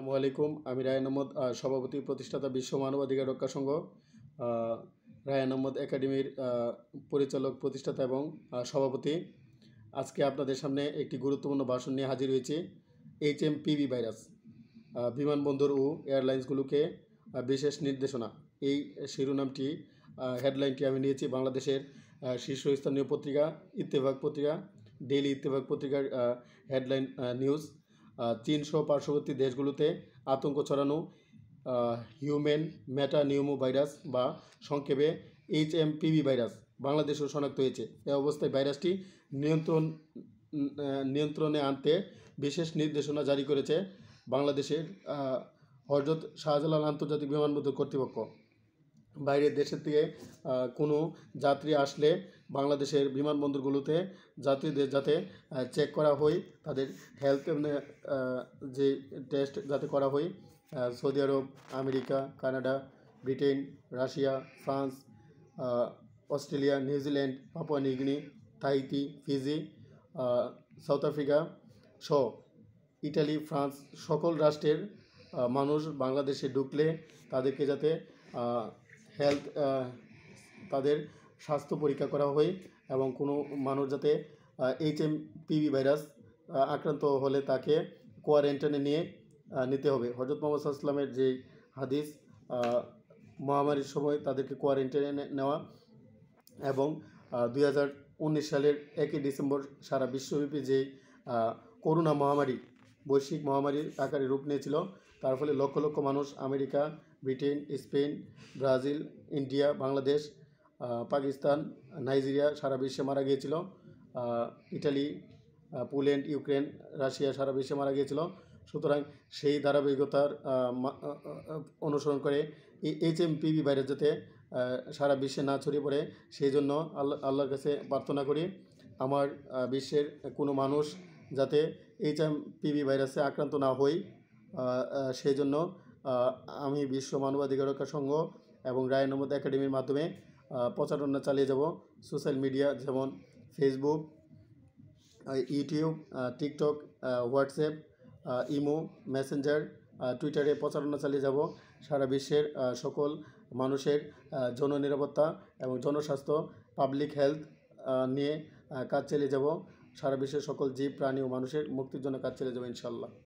আসসালামু আলাইকুম। আমি রায়হান আহমদ, সভাপতি প্রতিষ্ঠাতা বিশ্ব মানবাধিকার রক্ষা সংঘ, রায়হান আহমদ একাডেমির পরিচালক, প্রতিষ্ঠাতা এবং সভাপতি। আজকে আপনাদের সামনে একটি গুরুত্বপূর্ণ ভাষণ নিয়ে হাজির হয়েছি। HMPV ভাইরাস, বিমানবন্দর ও এয়ারলাইন্সগুলোকে বিশেষ নির্দেশনা। এই শিরোনামটি, হেডলাইনটি আমি নিয়েছি বাংলাদেশের শীর্ষস্থানীয় পত্রিকা ইত্তেফাক পত্রিকা, ডেইলি ইত্তেফাক পত্রিকার হেডলাইন নিউজ। চীনসহ পার্শ্ববর্তী দেশগুলোতে আতঙ্ক ছড়ানো হিউম্যান মেটা নিউমো ভাইরাস বা সংক্ষেপে HMPV ভাইরাস বাংলাদেশেও শনাক্ত হয়েছে। এ অবস্থায় ভাইরাসটি নিয়ন্ত্রণে আনতে বিশেষ নির্দেশনা জারি করেছে বাংলাদেশের হযরত শাহজালাল আন্তর্জাতিক বিমানবন্দর কর্তৃপক্ষ। বাইরের দেশের থেকে কোনো যাত্রী আসলে বাংলাদেশের বিমানবন্দরগুলোতে যাত্রীদের যাতে চেক করা হয়, তাদের হেলথ যে টেস্ট যাতে করা হয়। Saudi Arab, America, Canada, Britain, Russia, France, Australia, New Zealand, Papua New Guinea, Tahiti, Fiji, South Africa সহ ইটালি, ফ্রান্স সকল রাষ্ট্রের মানুষ বাংলাদেশে ঢুকলে তাদেরকে যাতে হেলথ তাদের স্বাস্থ্য পরীক্ষা করা হয় এবং কোনো মানুষ যাতে HMPV ভাইরাস আক্রান্ত হলে তাকে কোয়ারেন্টাইনে নিতে হবে। হযরত মুহাম্মদ সাল্লাল্লাহু আলাইহি ওয়াসাল্লামের যে হাদিস, মহামারীর সময় তাদেরকে কোয়ারেন্টাইনে নেওয়া এবং 2019 সালের 1 ডিসেম্বর সারা বিশ্বব্যাপী যে করোনা মহামারী, বৈশ্বিক মহামারীর আকারে রূপ নিয়েছিল, তার ফলে লক্ষ লক্ষ মানুষ America, Britain, Spain, Brazil, India, Bangladesh, Pakistan, Nigeria সারা বিশ্বে মারা গিয়েছিল। ইটালি, পোল্যান্ড, ইউক্রেন, রাশিয়া সারা বিশ্বে মারা গিয়েছিল। সুতরাং সেই ধারাবাহিকতার অনুসরণ করে এই HMPV ভাইরাস যাতে সারা বিশ্বে না ছড়িয়ে পড়ে, সেই জন্য আল্লাহর কাছে প্রার্থনা করি আমার বিশ্বের কোনো মানুষ যাতে HMPV ভাইরাসে আক্রান্ত না হয়। সেই জন্য আমি বিশ্ব মানবাধিকার রক্ষা সংঘ এবং রায়হান আহমদ একাডেমির মাধ্যমে প্রচারণা চালিয়ে যাব। সোশ্যাল মিডিয়া যেমন Facebook, YouTube, TikTok, WhatsApp, imo, Messenger, টুইটারে প্রচারণা চালিয়ে যাব। সারা বিশ্বের সকল মানুষের জননিরাপত্তা এবং জনস্বাস্থ্য, পাবলিক হেলথ নিয়ে কাজ চালিয়ে যাব। সারা বিশ্বের সকল জীব, প্রাণী ও মানুষের মুক্তির জন্য কাজ চালিয়ে যাব ইনশাআল্লাহ।